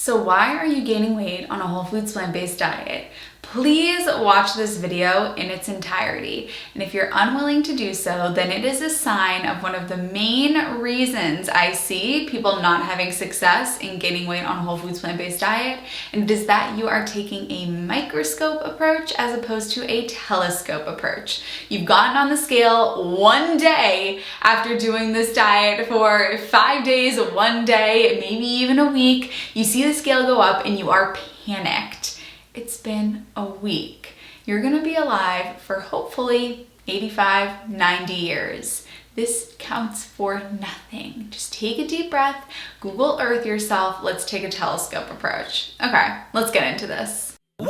So why are you gaining weight on a whole foods plant-based diet? Please watch this video in its entirety. And if you're unwilling to do so, then it is a sign of one of the main reasons I see people not having success in gaining weight on a whole foods plant-based diet. And it is that you are taking a microscope approach as opposed to a telescope approach. You've gotten on the scale one day after doing this diet for 5 days, one day, maybe even a week. You see the scale go up and you are panicked. It's been a week. You're gonna be alive for hopefully 85, 90 years. This counts for nothing. Just take a deep breath, Google Earth yourself. Let's take a telescope approach. Okay, let's get into this. Woo!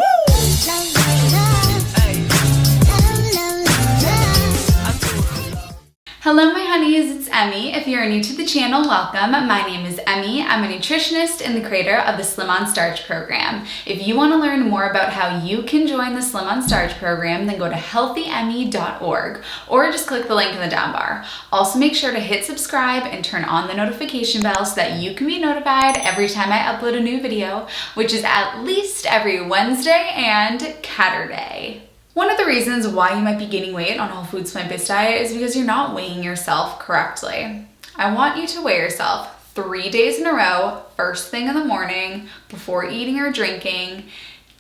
Hello my honeys, it's Emmy. If you're new to the channel, welcome. My name is Emmy. I'm a nutritionist and the creator of the Slim on Starch program. If you want to learn more about how you can join the Slim on Starch program, then go to healthyemmie.org or just click the link in the down bar. Also make sure to hit subscribe and turn on the notification bell so that you can be notified every time I upload a new video, which is at least every Wednesday and Saturday. One of the reasons why you might be gaining weight on a whole foods plant-based diet is because you're not weighing yourself correctly. I want you to weigh yourself 3 days in a row, first thing in the morning, before eating or drinking.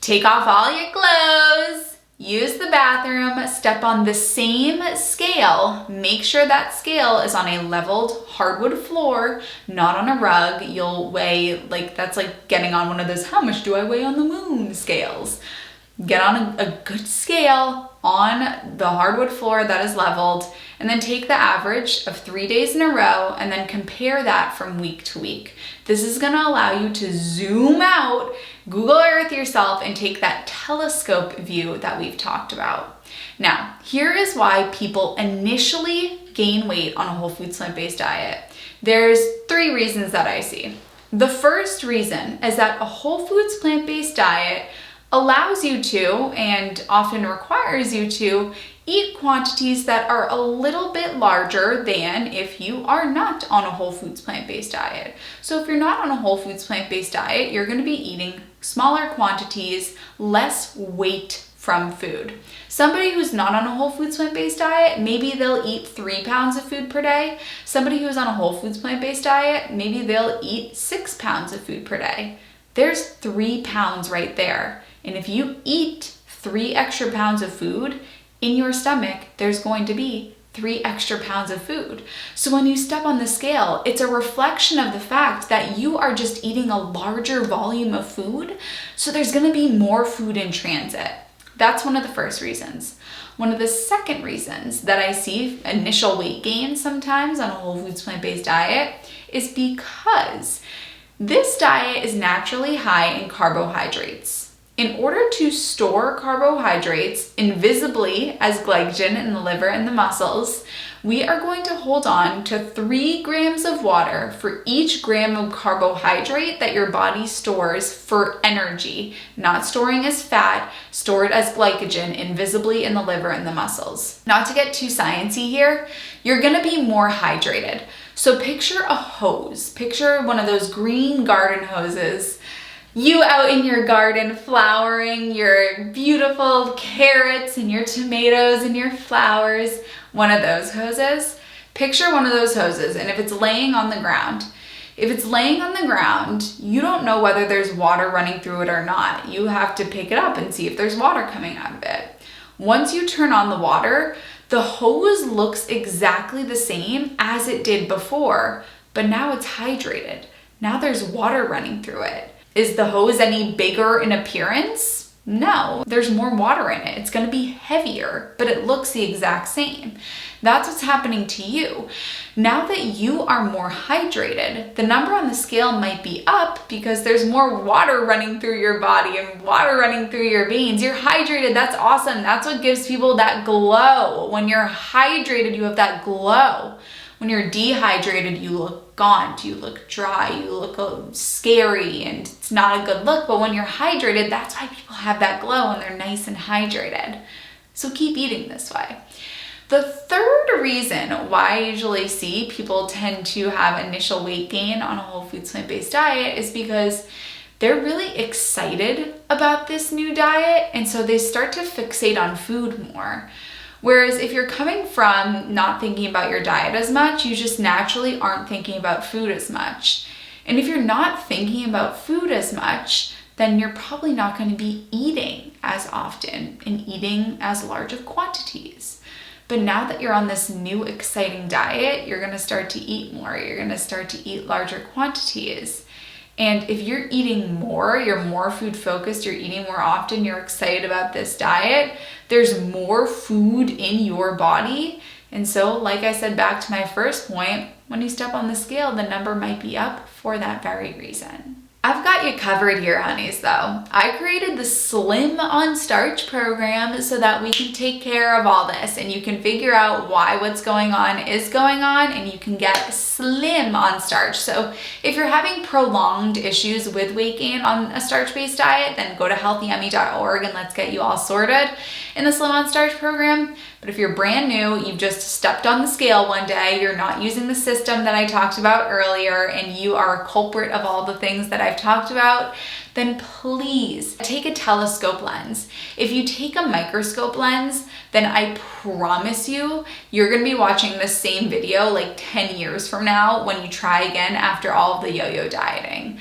Take off all your clothes, use the bathroom, step on the same scale. Make sure that scale is on a leveled hardwood floor, not on a rug. You'll weigh, that's like getting on one of those how much do I weigh on the moon scales. Get on a good scale on the hardwood floor that is leveled, and then take the average of 3 days in a row and then compare that from week to week. This is gonna allow you to zoom out, Google Earth yourself, and take that telescope view that we've talked about. Now, here is why people initially gain weight on a whole foods plant-based diet. There's 3 reasons that I see. The first reason is that a whole foods plant-based diet allows you to, and often requires you to, eat quantities that are a little bit larger than if you are not on a whole foods plant-based diet. So if you're not on a whole foods plant-based diet, you're going to be eating smaller quantities, less weight from food. Somebody who's not on a whole foods plant-based diet, maybe they'll eat 3 pounds of food per day. Somebody who's on a whole foods plant-based diet, maybe they'll eat 6 pounds of food per day. There's 3 pounds right there. And if you eat 3 extra pounds of food, in your stomach, there's going to be 3 extra pounds of food. So when you step on the scale, it's a reflection of the fact that you are just eating a larger volume of food. So there's gonna be more food in transit. That's one of the first reasons. One of the second reasons that I see initial weight gain sometimes on a whole foods plant-based diet is because this diet is naturally high in carbohydrates. In order to store carbohydrates invisibly as glycogen in the liver and the muscles, we are going to hold on to 3 grams of water for each gram of carbohydrate that your body stores for energy, not storing as fat, stored as glycogen invisibly in the liver and the muscles. Not to get too sciencey here, you're gonna be more hydrated. So picture a hose. Picture one of those green garden hoses. You out in your garden flowering your beautiful carrots and your tomatoes and your flowers. One of those hoses. Picture one of those hoses, and if it's laying on the ground, you don't know whether there's water running through it or not. You have to pick it up and see if there's water coming out of it. Once you turn on the water, the hose looks exactly the same as it did before, but now it's hydrated. Now there's water running through it. Is the hose any bigger in appearance? No, there's more water in it. It's gonna be heavier, but it looks the exact same. That's what's happening to you. Now that you are more hydrated, the number on the scale might be up because there's more water running through your body and water running through your veins. You're hydrated, that's awesome. That's what gives people that glow. When you're hydrated, you have that glow. When you're dehydrated, you look gaunt, you look dry, you look scary, and it's not a good look. But when you're hydrated, that's why people have that glow and they're nice and hydrated. So keep eating this way. The third reason why I usually see people tend to have initial weight gain on a whole foods plant-based diet is because they're really excited about this new diet, and so they start to fixate on food more. Whereas if you're coming from not thinking about your diet as much, you just naturally aren't thinking about food as much. And if you're not thinking about food as much, then you're probably not going to be eating as often and eating as large of quantities. But now that you're on this new exciting diet, you're going to start to eat more. You're going to start to eat larger quantities. And if you're eating more, you're more food focused, you're eating more often, you're excited about this diet, there's more food in your body. And so, like I said, back to my first point, when you step on the scale, the number might be up for that very reason. I've got you covered here, honeys, though. I created the Slim on Starch program so that we can take care of all this and you can figure out why what's going on is going on and you can get slim on starch. So if you're having prolonged issues with weight gain on a starch-based diet, then go to healthyemmie.org and let's get you all sorted in the Slim on Starch program. But if you're brand new, you've just stepped on the scale one day, you're not using the system that I talked about earlier, and you are a culprit of all the things that I've talked about, then please take a telescope lens. If you take a microscope lens, then I promise you, you're gonna be watching the same video like 10 years from now when you try again after all of the yo-yo dieting.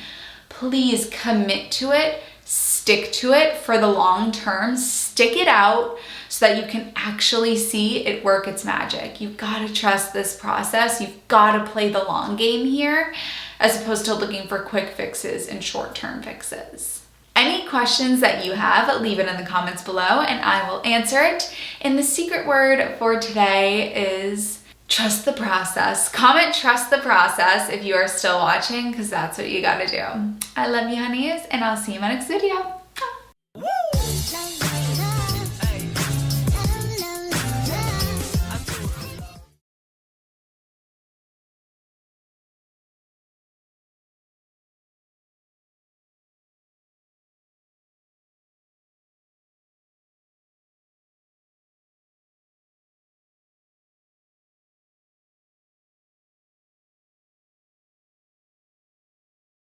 Please commit to it, stick to it for the long term, stick it out so that you can actually see it work its magic. You've got to trust this process. You've got to play the long game here as opposed to looking for quick fixes and short-term fixes. Any questions that you have, leave it in the comments below and I will answer it. And the secret word for today is trust the process. Comment trust the process if you are still watching, because that's what you got to do. I love you, honeys, and I'll see you in my next video.